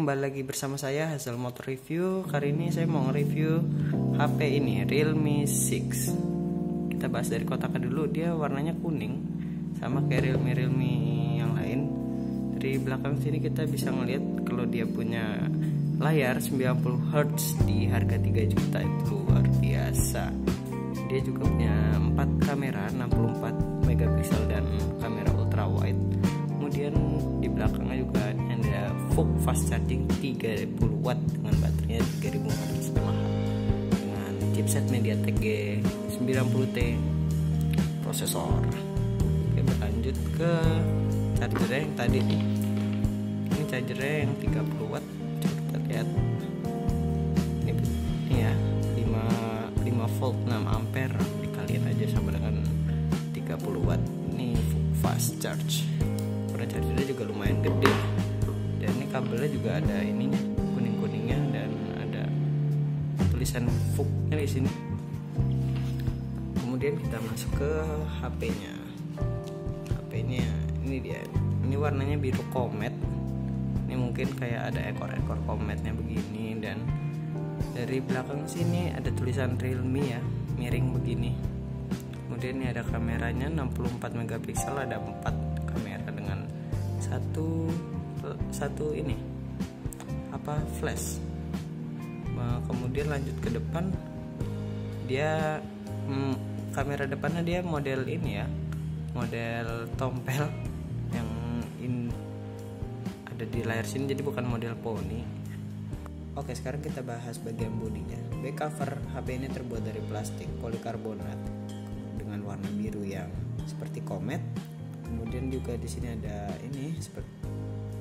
kembali lagi bersama saya Hazel Motor Review. Kali ini saya mau nge-review HP ini, Realme 6. Kita bahas dari kotaknya dulu. Dia warnanya kuning, sama kayak Realme yang lain. Dari belakang sini kita bisa ngeliat kalau dia punya layar 90Hz di harga 3 juta. Itu luar biasa. Dia juga punya 4 kamera, 64 megapiksel dan kamera ultra wide. Kemudian di belakangnya juga ada fast charging 30 watt dengan baterainya 3400 mAh dengan chipset MediaTek G90T prosesor. Oke, berlanjut ke chargernya yang tadi nih. Ini chargernya yang 30 watt. Coba kita lihat. Ini ya, 5 volt 6 ampere dikaliin aja sama dengan 30 watt. Ini fast charge. Chargernya juga lumayan gede, dan ini kabelnya juga ada ininya, kuning-kuningnya, dan ada tulisan VOOC-nya di sini. Kemudian kita masuk ke HP-nya. HP-nya ini dia. Ini warnanya biru komet. Ini mungkin kayak ada ekor-ekor kometnya begini, dan dari belakang sini ada tulisan Realme ya, miring begini. Kemudian ini ada kameranya 64 megapiksel, ada 4 kamera dengan satu ini flash. Kemudian lanjut ke depan, dia kamera depannya dia model ini ya, model tompel yang ada di layar sini, jadi bukan model poni. Oke, sekarang kita bahas bagian bodinya. Back cover HP ini terbuat dari plastik polikarbonat dengan warna biru yang seperti komet. Kemudian juga di sini ada ini seperti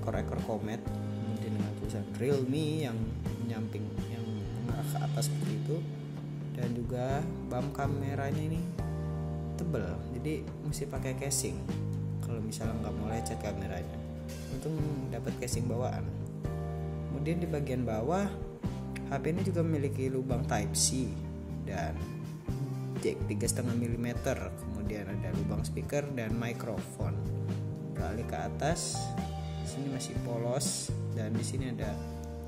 ekor komet, kemudian dengan tulisan Realme yang menyamping, yang mengarah ke atas seperti itu. Dan juga bump kameranya ini tebal, jadi mesti pakai casing kalau misalnya nggak mau lecet kameranya. Untung dapat casing bawaan. Kemudian di bagian bawah HP ini juga memiliki lubang Type C dan jack 3,5 mm. Kemudian ada lubang speaker dan mikrofon. Beralih ke atas, sini masih polos, dan di sini ada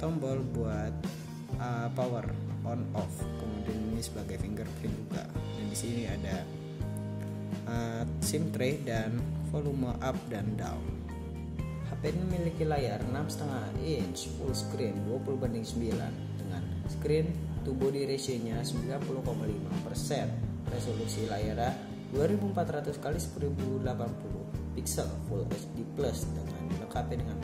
tombol buat power on off. Kemudian ini sebagai fingerprint juga. Dan di sini ada SIM tray dan volume up dan down. HP ini memiliki layar 6,5 inch full screen 20:9 dengan screen to body ratio-nya 90,5%. Resolusi layarnya 2400 x 1080 pixel Full HD Plus dengan dilengkapi dengan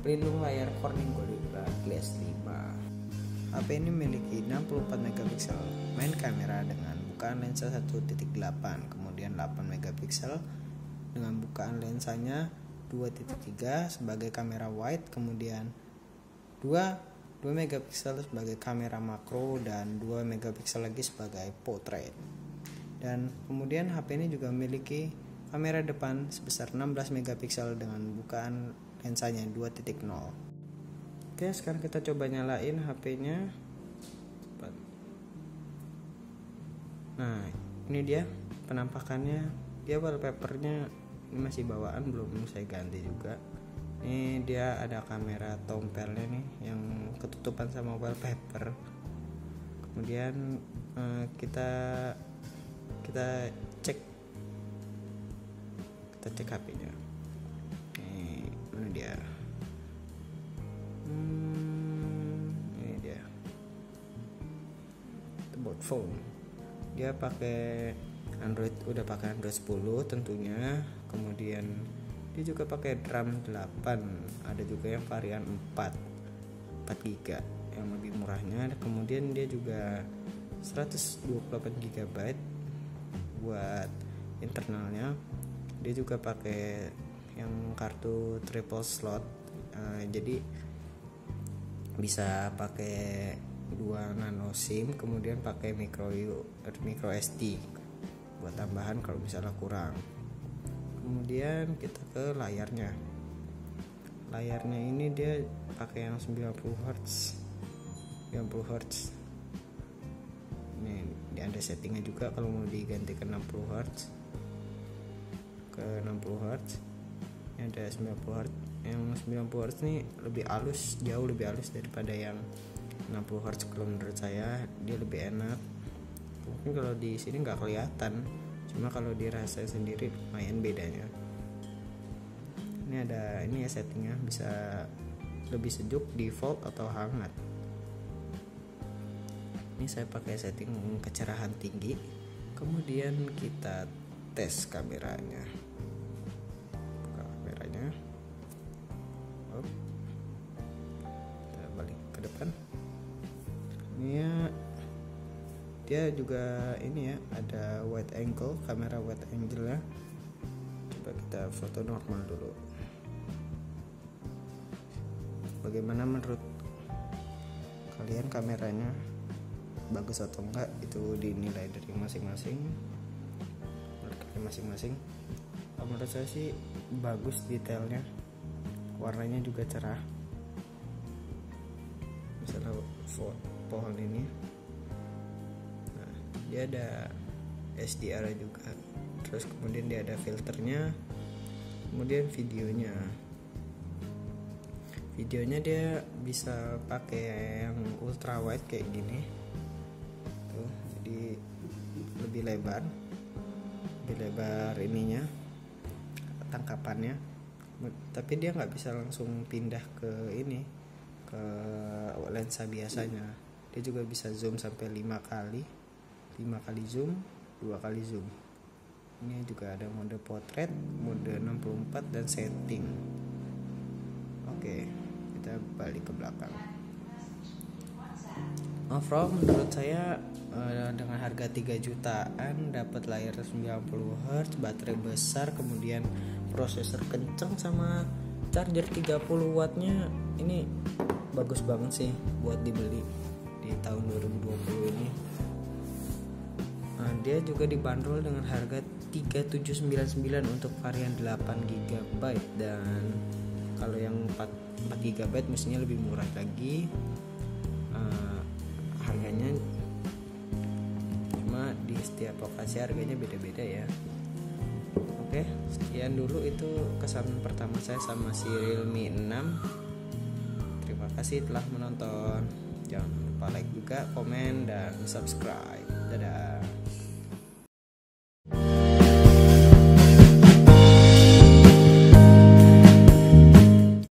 pelindung layar Corning Gorilla Glass 5. HP ini memiliki 64 megapiksel main kamera dengan bukaan lensa 1.8, kemudian 8 megapiksel dengan bukaan lensanya 2.3 sebagai kamera wide, kemudian 2 megapiksel sebagai kamera makro, dan 2 megapiksel lagi sebagai portrait. Dan kemudian HP ini juga memiliki kamera depan sebesar 16 megapiksel dengan bukaan lensanya 2.0. Oke, sekarang kita coba nyalain HP-nya. Nah, ini dia penampakannya. Dia wallpapernya ini masih bawaan, belum saya ganti juga. Ini dia ada kamera tompelnya nih yang ketutupan sama wallpaper. Kemudian kita cek HP-nya. Ini dia. Ini dia. Keyboard phone. Dia pakai Android, udah pakai Android 10 tentunya. Kemudian dia juga pakai RAM 8, ada juga yang varian 4 GB yang lebih murahnya. Kemudian dia juga 128 GB buat internalnya. Dia juga pakai yang kartu triple slot, jadi bisa pakai 2 nano SIM, kemudian pakai micro SD buat tambahan kalau misalnya kurang. Kemudian kita ke layarnya. Layarnya ini dia pakai yang 90Hz. Ini ada settingnya juga kalau mau diganti ke 60Hz. Ini ada 90Hz. Yang 90 Hz nih lebih halus, jauh lebih halus daripada yang 60 Hz. Kalau menurut saya dia lebih enak. Mungkin kalau di sini nggak kelihatan, cuma kalau dirasain sendiri lumayan bedanya. Ini ada ini ya settingnya, bisa lebih sejuk, default atau hangat. Ini saya pakai setting kecerahan tinggi. Kemudian kita tes kameranya. Buka kameranya. Kita balik ke depan. Ini ya, dia juga ini ya, ada wide angle, kamera wide angle ya. Coba kita foto normal dulu. Bagaimana menurut kalian kameranya? Bagus atau enggak itu dinilai dari masing-masing. Menurut saya sih bagus, detailnya, warnanya juga cerah. Misalnya pohon ini, nah dia ada SDR juga, terus kemudian dia ada filternya, kemudian videonya dia bisa pakai yang ultra wide kayak gini tuh, jadi lebih lebar ininya, tangkapannya, tapi dia nggak bisa langsung pindah ke ini, ke lensa biasanya. Dia juga bisa zoom sampai 5 kali zoom, 2 kali zoom. Ini juga ada mode portrait, mode 64 dan setting. Oke, kita balik ke belakang. Overall menurut saya dengan harga 3 jutaan dapat layar 90 Hz, baterai besar, kemudian prosesor kenceng sama charger 30 wattnya, ini bagus banget sih buat dibeli di tahun 2020 ini. Nah, dia juga dibanderol dengan harga 3.799 untuk varian 8 GB, dan kalau yang 4 GB mestinya lebih murah lagi harganya. Cuma di setiap lokasi harganya beda-beda ya. Oke, sekian dulu itu kesan pertama saya sama si Realme 6. Terima kasih telah menonton. Jangan lupa like juga, komen, dan subscribe. Dadah.